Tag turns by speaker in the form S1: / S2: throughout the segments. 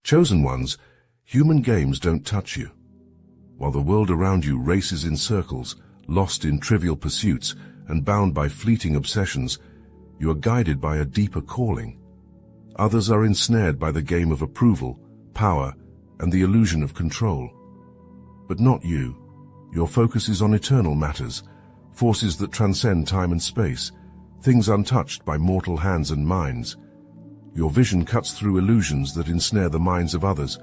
S1: Chosen ones, human games don't touch you. While the world around you races in circles, lost in trivial pursuits and bound by fleeting obsessions, you are guided by a deeper calling. Others are ensnared by the game of approval, power, and the illusion of control. But not you. Your focus is on eternal matters, forces that transcend time and space, things untouched by mortal hands and minds. Your vision cuts through illusions that ensnare the minds of others,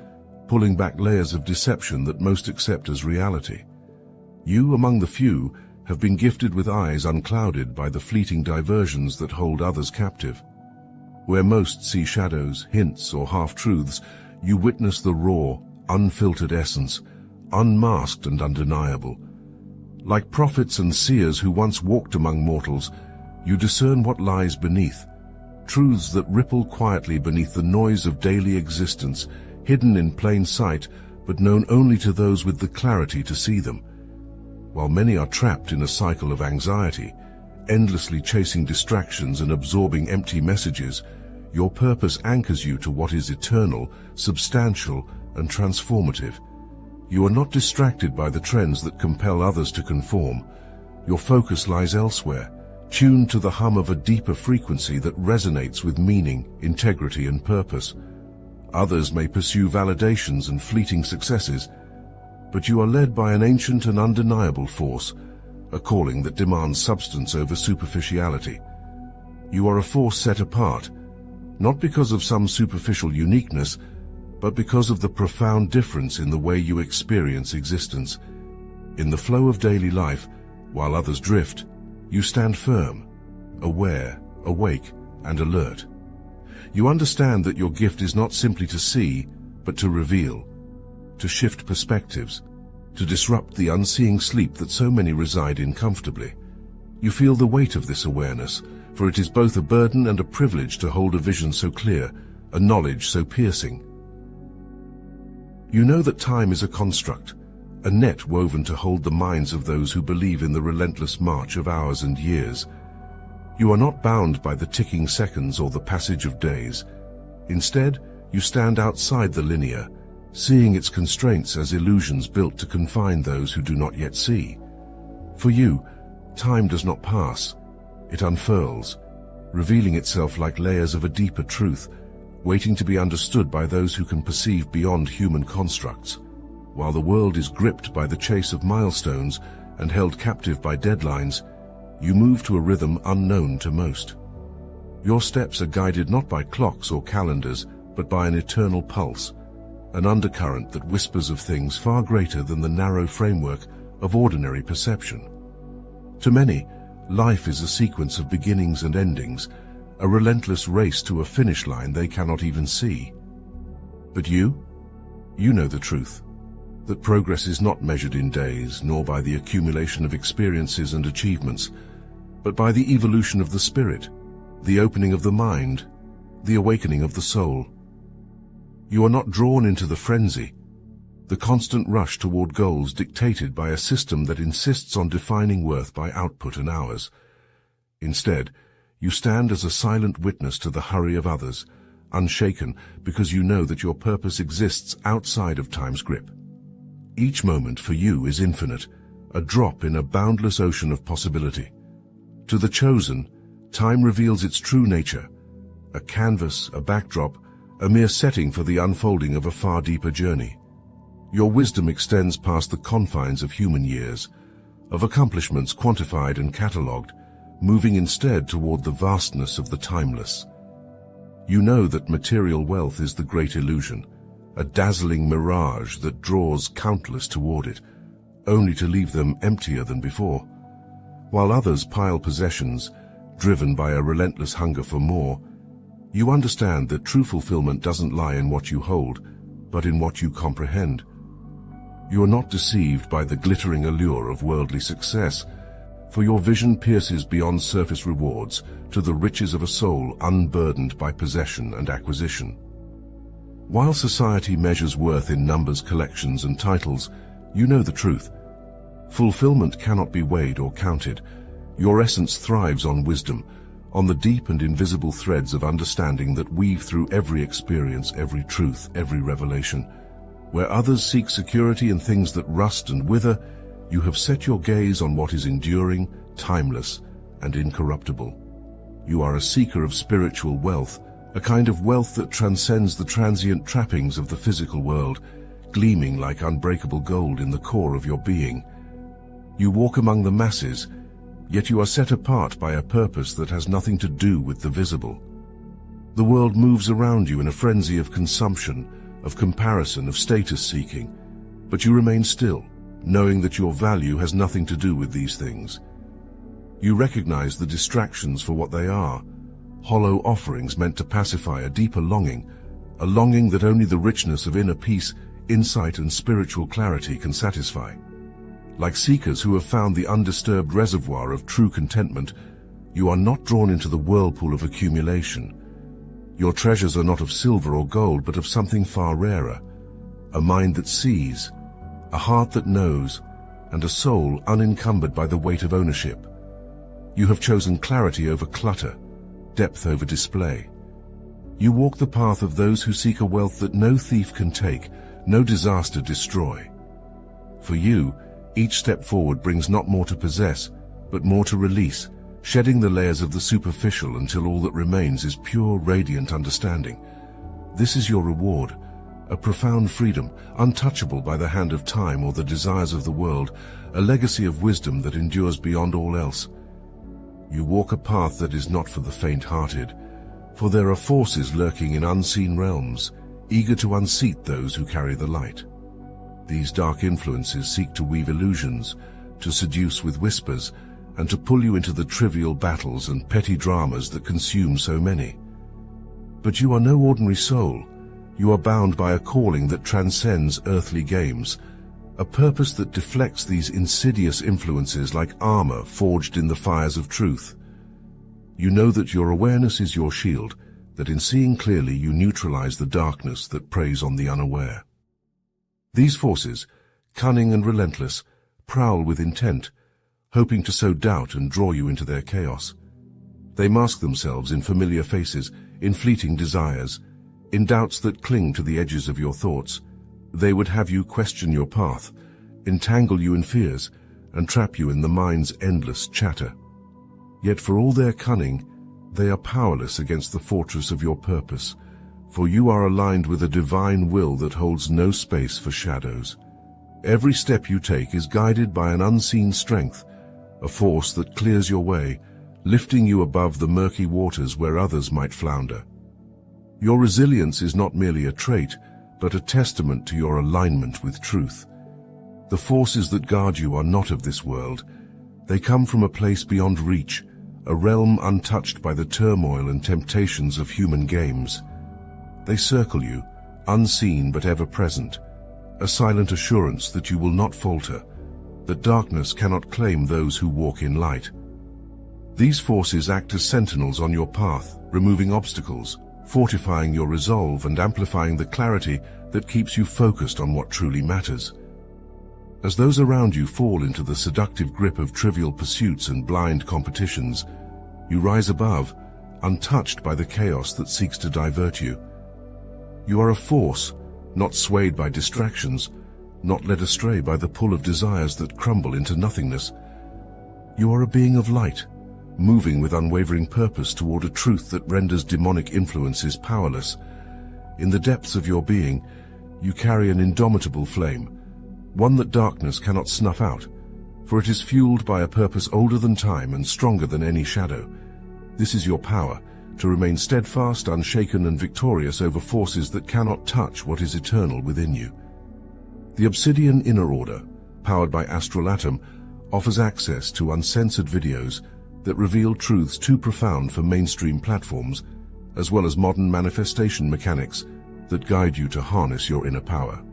S1: pulling back layers of deception that most accept as reality. You, among the few, have been gifted with eyes unclouded by the fleeting diversions that hold others captive. Where most see shadows, hints, or half-truths, you witness the raw, unfiltered essence, unmasked and undeniable. Like prophets and seers who once walked among mortals, you discern what lies beneath, truths that ripple quietly beneath the noise of daily existence, hidden in plain sight, but known only to those with the clarity to see them. While many are trapped in a cycle of anxiety, endlessly chasing distractions and absorbing empty messages, your purpose anchors you to what is eternal, substantial, and transformative. You are not distracted by the trends that compel others to conform. Your focus lies elsewhere, tuned to the hum of a deeper frequency that resonates with meaning, integrity, and purpose. Others may pursue validations and fleeting successes, but you are led by an ancient and undeniable force, a calling that demands substance over superficiality. You are a force set apart, not because of some superficial uniqueness, but because of the profound difference in the way you experience existence. In the flow of daily life, while others drift, you stand firm, aware, awake, and alert. You understand that your gift is not simply to see, but to reveal, to shift perspectives, to disrupt the unseeing sleep that so many reside in comfortably. You feel the weight of this awareness, for it is both a burden and a privilege to hold a vision so clear, a knowledge so piercing. You know that time is a construct, a net woven to hold the minds of those who believe in the relentless march of hours and years. You are not bound by the ticking seconds or the passage of days. Instead, you stand outside the linear, seeing its constraints as illusions built to confine those who do not yet see. For you, time does not pass. It unfurls, revealing itself like layers of a deeper truth, waiting to be understood by those who can perceive beyond human constructs. While the world is gripped by the chase of milestones and held captive by deadlines, you move to a rhythm unknown to most. Your steps are guided not by clocks or calendars, but by an eternal pulse, an undercurrent that whispers of things far greater than the narrow framework of ordinary perception. To many, life is a sequence of beginnings and endings, a relentless race to a finish line they cannot even see. But you know the truth, that progress is not measured in days, nor by the accumulation of experiences and achievements, but by the evolution of the spirit, the opening of the mind, the awakening of the soul. You are not drawn into the frenzy, the constant rush toward goals dictated by a system that insists on defining worth by output and hours. Instead, you stand as a silent witness to the hurry of others, unshaken because you know that your purpose exists outside of time's grip. Each moment for you is infinite, a drop in a boundless ocean of possibility. To the chosen, time reveals its true nature, a canvas, a backdrop, a mere setting for the unfolding of a far deeper journey. Your wisdom extends past the confines of human years, of accomplishments quantified and catalogued, moving instead toward the vastness of the timeless. You know that material wealth is the great illusion, a dazzling mirage that draws countless toward it, only to leave them emptier than before. While others pile possessions, driven by a relentless hunger for more, you understand that true fulfillment doesn't lie in what you hold, but in what you comprehend. You are not deceived by the glittering allure of worldly success, for your vision pierces beyond surface rewards to the riches of a soul unburdened by possession and acquisition. While society measures worth in numbers, collections, and titles, you know the truth. Fulfillment cannot be weighed or counted. Your essence thrives on wisdom, on the deep and invisible threads of understanding that weave through every experience, every truth, every revelation. Where others seek security in things that rust and wither, you have set your gaze on what is enduring, timeless, and incorruptible. You are a seeker of spiritual wealth, a kind of wealth that transcends the transient trappings of the physical world, gleaming like unbreakable gold in the core of your being. You walk among the masses, yet you are set apart by a purpose that has nothing to do with the visible. The world moves around you in a frenzy of consumption, of comparison, of status-seeking, but you remain still, knowing that your value has nothing to do with these things. You recognize the distractions for what they are, hollow offerings meant to pacify a deeper longing, a longing that only the richness of inner peace, insight, and spiritual clarity can satisfy. Like seekers who have found the undisturbed reservoir of true contentment, you are not drawn into the whirlpool of accumulation. Your treasures are not of silver or gold, but of something far rarer, a mind that sees, a heart that knows, and a soul unencumbered by the weight of ownership. You have chosen clarity over clutter, depth over display. You walk the path of those who seek a wealth that no thief can take, no disaster destroy. For you, each step forward brings not more to possess, but more to release, shedding the layers of the superficial until all that remains is pure, radiant understanding. This is your reward, a profound freedom, untouchable by the hand of time or the desires of the world, a legacy of wisdom that endures beyond all else. You walk a path that is not for the faint-hearted, for there are forces lurking in unseen realms, eager to unseat those who carry the light. These dark influences seek to weave illusions, to seduce with whispers, and to pull you into the trivial battles and petty dramas that consume so many. But you are no ordinary soul. You are bound by a calling that transcends earthly games, a purpose that deflects these insidious influences like armor forged in the fires of truth. You know that your awareness is your shield, that in seeing clearly you neutralize the darkness that preys on the unaware. These forces, cunning and relentless, prowl with intent, hoping to sow doubt and draw you into their chaos. They mask themselves in familiar faces, in fleeting desires, in doubts that cling to the edges of your thoughts. They would have you question your path, entangle you in fears, and trap you in the mind's endless chatter. Yet for all their cunning, they are powerless against the fortress of your purpose, for you are aligned with a divine will that holds no space for shadows. Every step you take is guided by an unseen strength, a force that clears your way, lifting you above the murky waters where others might flounder. Your resilience is not merely a trait, but a testament to your alignment with truth. The forces that guard you are not of this world. They come from a place beyond reach, a realm untouched by the turmoil and temptations of human games. They circle you, unseen but ever present, a silent assurance that you will not falter, that darkness cannot claim those who walk in light. These forces act as sentinels on your path, removing obstacles, fortifying your resolve and amplifying the clarity that keeps you focused on what truly matters. As those around you fall into the seductive grip of trivial pursuits and blind competitions, you rise above, untouched by the chaos that seeks to divert you. You are a force, not swayed by distractions, not led astray by the pull of desires that crumble into nothingness. You are a being of light, moving with unwavering purpose toward a truth that renders demonic influences powerless. In the depths of your being, you carry an indomitable flame, one that darkness cannot snuff out, for it is fueled by a purpose older than time and stronger than any shadow. This is your power, to remain steadfast, unshaken, and victorious over forces that cannot touch what is eternal within you. The Obsidian Inner Order, powered by Astral Atom, offers access to uncensored videos that reveal truths too profound for mainstream platforms, as well as modern manifestation mechanics that guide you to harness your inner power.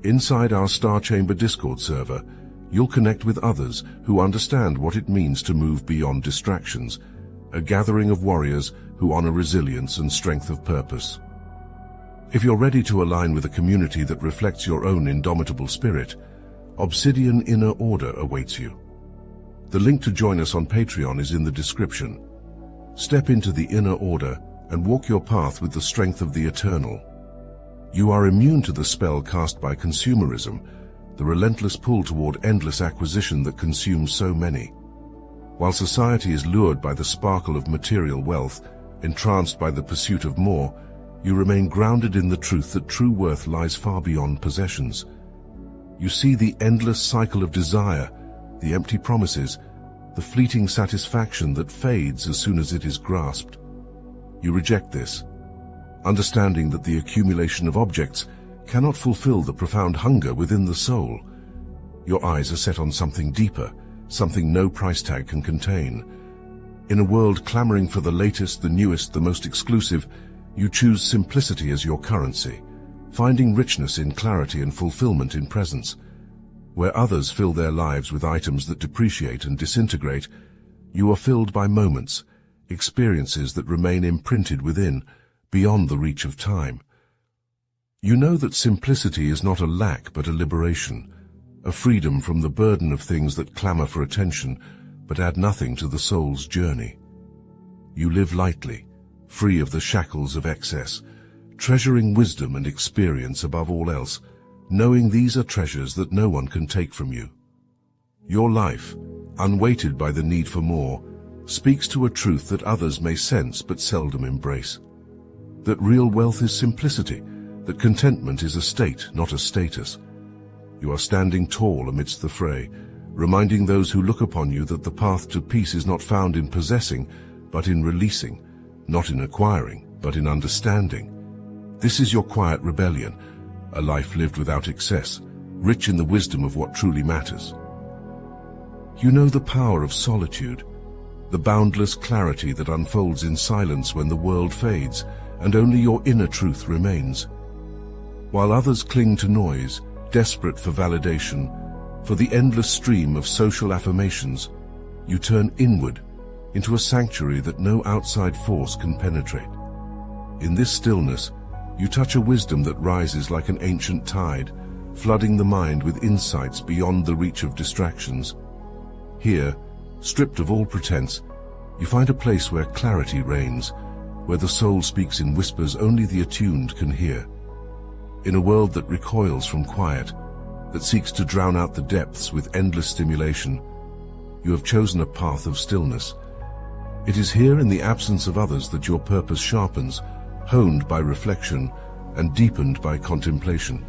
S1: Inside our Star Chamber Discord server, you'll connect with others who understand what it means to move beyond distractions, a gathering of warriors who honor resilience and strength of purpose. If you're ready to align with a community that reflects your own indomitable spirit, Obsidian Inner Order awaits you. The link to join us on Patreon is in the description. Step into the inner order and walk your path with the strength of the eternal. You are immune to the spell cast by consumerism, the relentless pull toward endless acquisition that consumes so many. While society is lured by the sparkle of material wealth, entranced by the pursuit of more, you remain grounded in the truth that true worth lies far beyond possessions. You see the endless cycle of desire, the empty promises, the fleeting satisfaction that fades as soon as it is grasped. You reject this, understanding that the accumulation of objects cannot fulfill the profound hunger within the soul. Your eyes are set on something deeper, something no price tag can contain. In a world clamoring for the latest, the newest, the most exclusive, you choose simplicity as your currency, finding richness in clarity and fulfillment in presence. Where others fill their lives with items that depreciate and disintegrate, you are filled by moments, experiences that remain imprinted within, beyond the reach of time. You know that simplicity is not a lack but a liberation, a freedom from the burden of things that clamor for attention but add nothing to the soul's journey. You live lightly, free of the shackles of excess, treasuring wisdom and experience above all else, knowing these are treasures that no one can take from you. Your life, unweighted by the need for more, speaks to a truth that others may sense but seldom embrace. That real wealth is simplicity, that contentment is a state, not a status. You are standing tall amidst the fray, reminding those who look upon you that the path to peace is not found in possessing, but in releasing, not in acquiring, but in understanding. This is your quiet rebellion, a life lived without excess, rich in the wisdom of what truly matters. You know the power of solitude, the boundless clarity that unfolds in silence when the world fades and only your inner truth remains. While others cling to noise, desperate for validation, for the endless stream of social affirmations, you turn inward into a sanctuary that no outside force can penetrate. In this stillness, you touch a wisdom that rises like an ancient tide, flooding the mind with insights beyond the reach of distractions. Here, stripped of all pretense, you find a place where clarity reigns, where the soul speaks in whispers only the attuned can hear. In a world that recoils from quiet, that seeks to drown out the depths with endless stimulation, you have chosen a path of stillness. It is here in the absence of others that your purpose sharpens, honed by reflection and deepened by contemplation.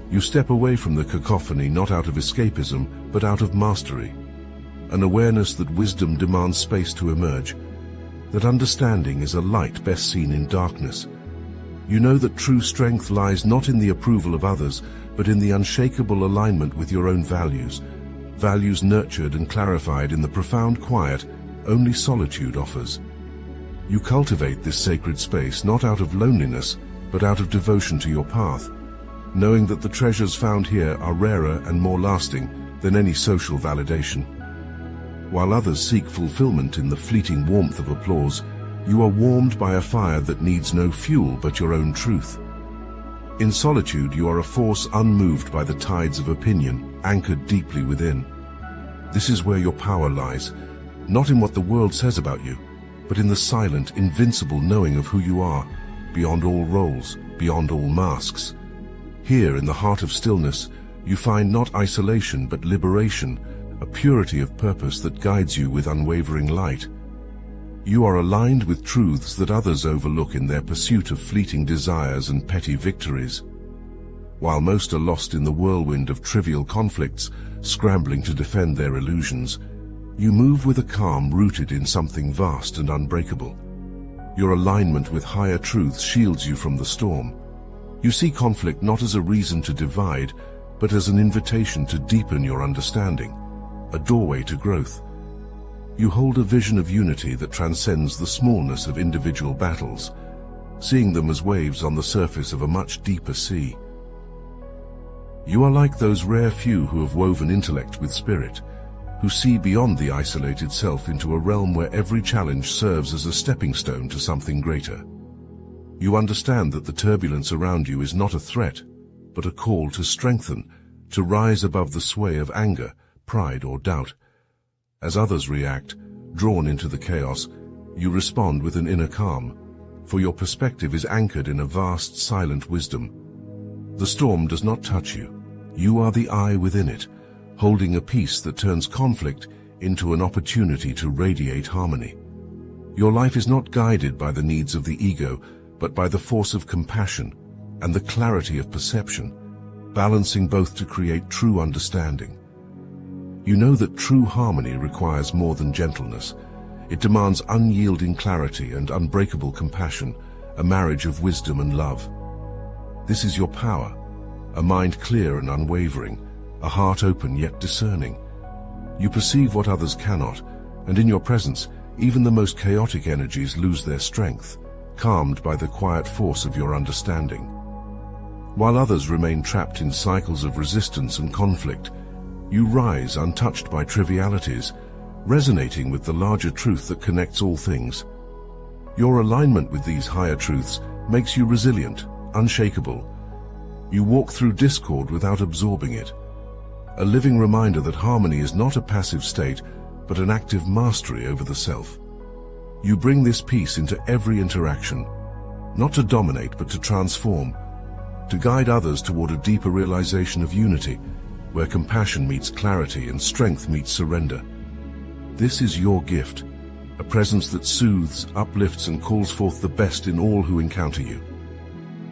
S1: You step away from the cacophony not out of escapism, but out of mastery, an awareness that wisdom demands space to emerge, that understanding is a light best seen in darkness. You know that true strength lies not in the approval of others, but in the unshakable alignment with your own values, values nurtured and clarified in the profound quiet only solitude offers. You cultivate this sacred space not out of loneliness, but out of devotion to your path, knowing that the treasures found here are rarer and more lasting than any social validation. While others seek fulfillment in the fleeting warmth of applause, you are warmed by a fire that needs no fuel but your own truth. In solitude, you are a force unmoved by the tides of opinion, anchored deeply within. This is where your power lies, not in what the world says about you, but in the silent, invincible knowing of who you are, beyond all roles, beyond all masks. Here, in the heart of stillness, you find not isolation but liberation, a purity of purpose that guides you with unwavering light. You are aligned with truths that others overlook in their pursuit of fleeting desires and petty victories. While most are lost in the whirlwind of trivial conflicts, scrambling to defend their illusions, you move with a calm rooted in something vast and unbreakable. Your alignment with higher truths shields you from the storm. You see conflict not as a reason to divide, but as an invitation to deepen your understanding, a doorway to growth. You hold a vision of unity that transcends the smallness of individual battles, seeing them as waves on the surface of a much deeper sea. You are like those rare few who have woven intellect with spirit, who see beyond the isolated self into a realm where every challenge serves as a stepping stone to something greater. You understand that the turbulence around you is not a threat, but a call to strengthen, to rise above the sway of anger, pride, or doubt. As others react, drawn into the chaos, You respond with an inner calm, for your perspective is anchored in a vast, silent wisdom. The storm does not touch you. You are the eye within it, holding a peace that turns conflict into an opportunity to radiate harmony. Your life is not guided by the needs of the ego, but by the force of compassion and the clarity of perception, balancing both to create true understanding. You know that true harmony requires more than gentleness. It demands unyielding clarity and unbreakable compassion, a marriage of wisdom and love. This is your power, a mind clear and unwavering, a heart open yet discerning. You perceive what others cannot, and in your presence, even the most chaotic energies lose their strength, calmed by the quiet force of your understanding. While others remain trapped in cycles of resistance and conflict, you rise untouched by trivialities, resonating with the larger truth that connects all things. Your alignment with these higher truths makes you resilient, unshakable. You walk through discord without absorbing it, a living reminder that harmony is not a passive state, but an active mastery over the self. You bring this peace into every interaction, not to dominate but to transform, to guide others toward a deeper realization of unity, where compassion meets clarity and strength meets surrender. This is your gift, a presence that soothes, uplifts, and calls forth the best in all who encounter you.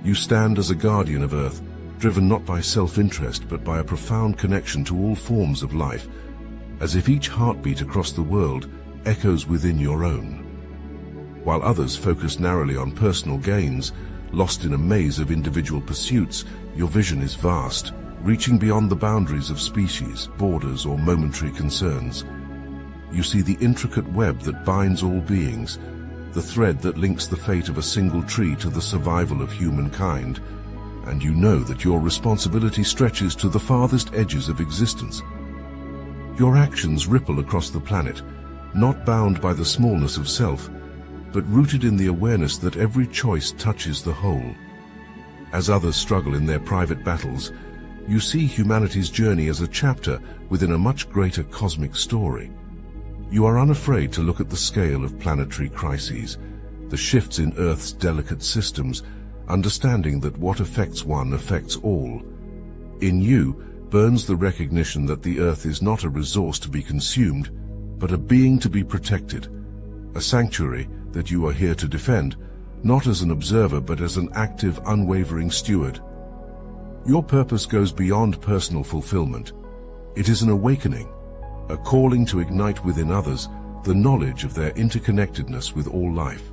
S1: You stand as a guardian of Earth, driven not by self-interest but by a profound connection to all forms of life, as if each heartbeat across the world echoes within your own. While others focus narrowly on personal gains, lost in a maze of individual pursuits, your vision is vast, reaching beyond the boundaries of species, borders, or momentary concerns. You see the intricate web that binds all beings, the thread that links the fate of a single tree to the survival of humankind, and you know that your responsibility stretches to the farthest edges of existence. Your actions ripple across the planet, not bound by the smallness of self, but rooted in the awareness that every choice touches the whole. As others struggle in their private battles, you see humanity's journey as a chapter within a much greater cosmic story. You are unafraid to look at the scale of planetary crises, the shifts in Earth's delicate systems, understanding that what affects one affects all. In you burns the recognition that the Earth is not a resource to be consumed, but a being to be protected, a sanctuary that you are here to defend, not as an observer but as an active, unwavering steward. Your purpose goes beyond personal fulfillment. It is an awakening, a calling to ignite within others the knowledge of their interconnectedness with all life.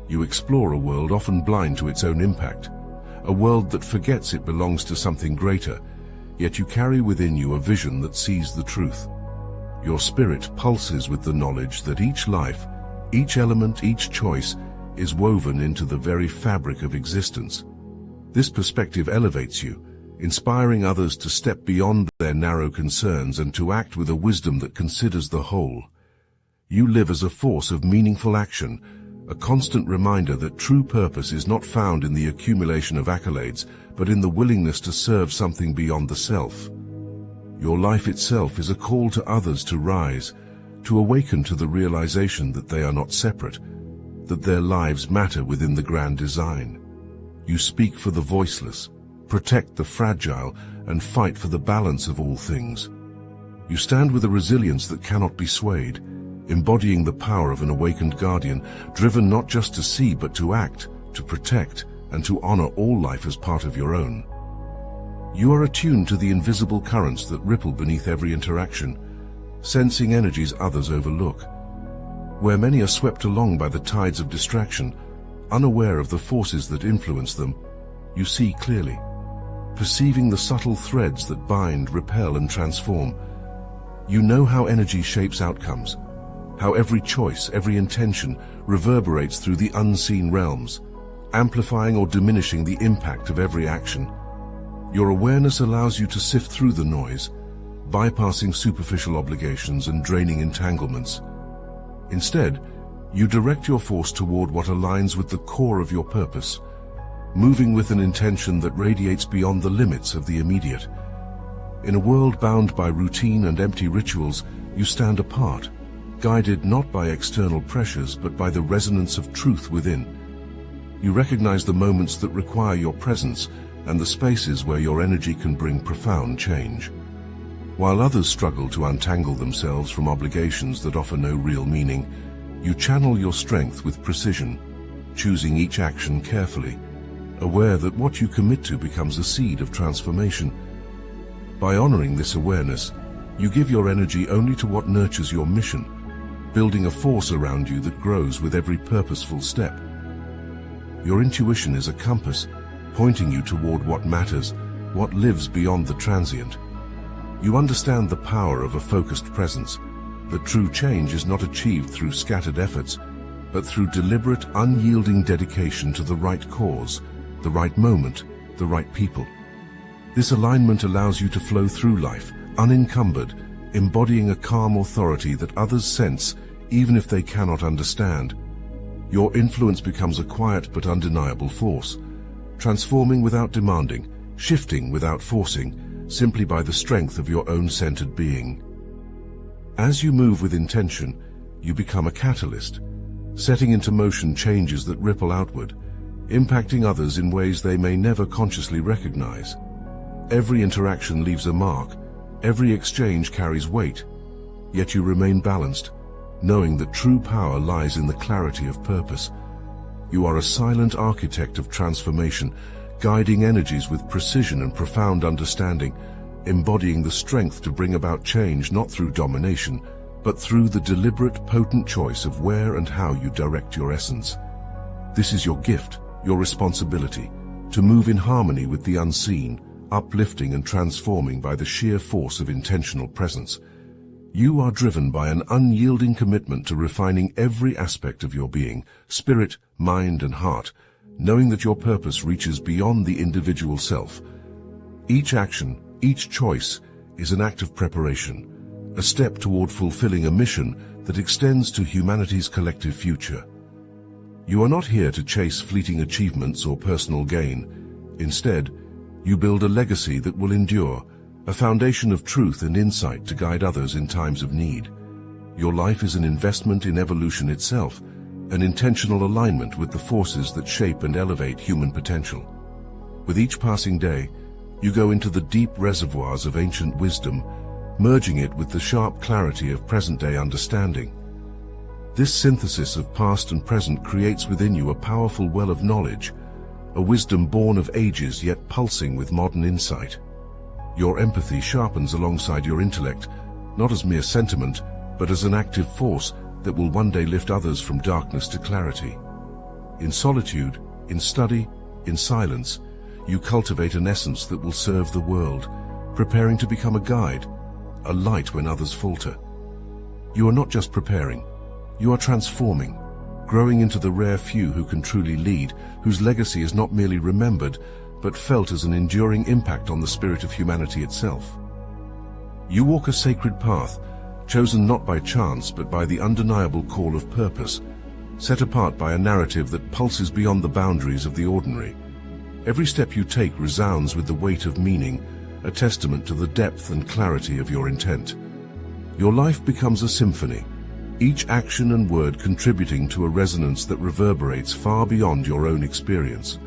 S1: You explore a world often blind to its own impact, a world that forgets it belongs to something greater, yet you carry within you a vision that sees the truth. Your spirit pulses with the knowledge that each life, each element, each choice is woven into the very fabric of existence. This perspective elevates you, inspiring others to step beyond their narrow concerns and to act with a wisdom that considers the whole. You live as a force of meaningful action, a constant reminder that true purpose is not found in the accumulation of accolades, but in the willingness to serve something beyond the self. Your life itself is a call to others to rise, to awaken to the realization that they are not separate, that their lives matter within the grand design. You speak for the voiceless, protect the fragile, and fight for the balance of all things. You stand with a resilience that cannot be swayed, embodying the power of an awakened guardian, driven not just to see but to act, to protect, and to honor all life as part of your own. You are attuned to the invisible currents that ripple beneath every interaction, sensing energies others overlook. Where many are swept along by the tides of distraction, unaware of the forces that influence them, you see clearly, perceiving the subtle threads that bind, repel, and transform. You know how energy shapes outcomes, how every choice, every intention reverberates through the unseen realms, amplifying or diminishing the impact of every action. Your awareness allows you to sift through the noise, bypassing superficial obligations and draining entanglements. Instead, you direct your force toward what aligns with the core of your purpose, moving with an intention that radiates beyond the limits of the immediate. In a world bound by routine and empty rituals, you stand apart, guided not by external pressures but by the resonance of truth within. You recognize the moments that require your presence and the spaces where your energy can bring profound change. While others struggle to untangle themselves from obligations that offer no real meaning, you channel your strength with precision, choosing each action carefully, aware that what you commit to becomes a seed of transformation. By honoring this awareness, you give your energy only to what nurtures your mission, building a force around you that grows with every purposeful step. Your intuition is a compass, pointing you toward what matters, what lives beyond the transient. You understand the power of a focused presence, that true change is not achieved through scattered efforts, but through deliberate, unyielding dedication to the right cause, the right moment, the right people. This alignment allows you to flow through life, unencumbered, embodying a calm authority that others sense, even if they cannot understand. Your influence becomes a quiet but undeniable force, transforming without demanding, shifting without forcing, simply by the strength of your own centered being. As you move with intention, you become a catalyst, setting into motion changes that ripple outward, impacting others in ways they may never consciously recognize. Every interaction leaves a mark, every exchange carries weight, yet you remain balanced, knowing that true power lies in the clarity of purpose. You are a silent architect of transformation, guiding energies with precision and profound understanding, embodying the strength to bring about change not through domination, but through the deliberate, potent choice of where and how you direct your essence. This is your gift, your responsibility, to move in harmony with the unseen, uplifting and transforming by the sheer force of intentional presence. You are driven by an unyielding commitment to refining every aspect of your being, spirit, mind, and heart, knowing that your purpose reaches beyond the individual self. Each action, each choice, is an act of preparation, a step toward fulfilling a mission that extends to humanity's collective future. You are not here to chase fleeting achievements or personal gain. Instead, you build a legacy that will endure, a foundation of truth and insight to guide others in times of need. Your life is an investment in evolution itself, an intentional alignment with the forces that shape and elevate human potential. With each passing day, you go into the deep reservoirs of ancient wisdom, merging it with the sharp clarity of present-day understanding. This synthesis of past and present creates within you a powerful well of knowledge, a wisdom born of ages yet pulsing with modern insight. Your empathy sharpens alongside your intellect, not as mere sentiment, but as an active force that will one day lift others from darkness to clarity. In solitude, in study, in silence, you cultivate an essence that will serve the world, preparing to become a guide, a light when others falter. You are not just preparing, you are transforming, growing into the rare few who can truly lead, whose legacy is not merely remembered, but felt as an enduring impact on the spirit of humanity itself. You walk a sacred path, chosen not by chance but by the undeniable call of purpose, set apart by a narrative that pulses beyond the boundaries of the ordinary. Every step you take resounds with the weight of meaning, a testament to the depth and clarity of your intent. Your life becomes a symphony, each action and word contributing to a resonance that reverberates far beyond your own experience,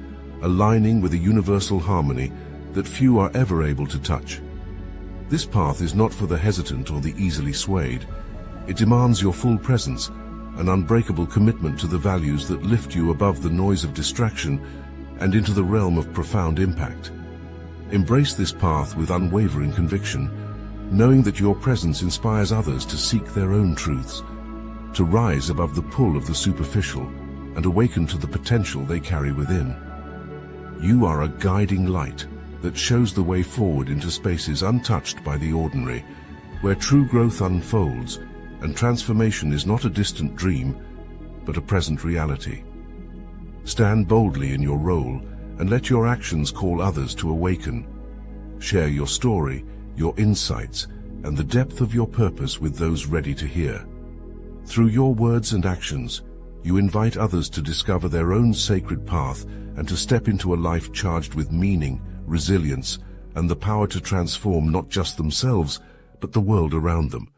S1: aligning with a universal harmony that few are ever able to touch. This path is not for the hesitant or the easily swayed. It demands your full presence, an unbreakable commitment to the values that lift you above the noise of distraction and into the realm of profound impact. Embrace this path with unwavering conviction, knowing that your presence inspires others to seek their own truths, to rise above the pull of the superficial and awaken to the potential they carry within. You are a guiding light that shows the way forward into spaces untouched by the ordinary, where true growth unfolds and transformation is not a distant dream, but a present reality. Stand boldly in your role and let your actions call others to awaken. Share your story, your insights, and the depth of your purpose with those ready to hear. Through your words and actions, you invite others to discover their own sacred path and to step into a life charged with meaning, resilience, and the power to transform not just themselves, but the world around them.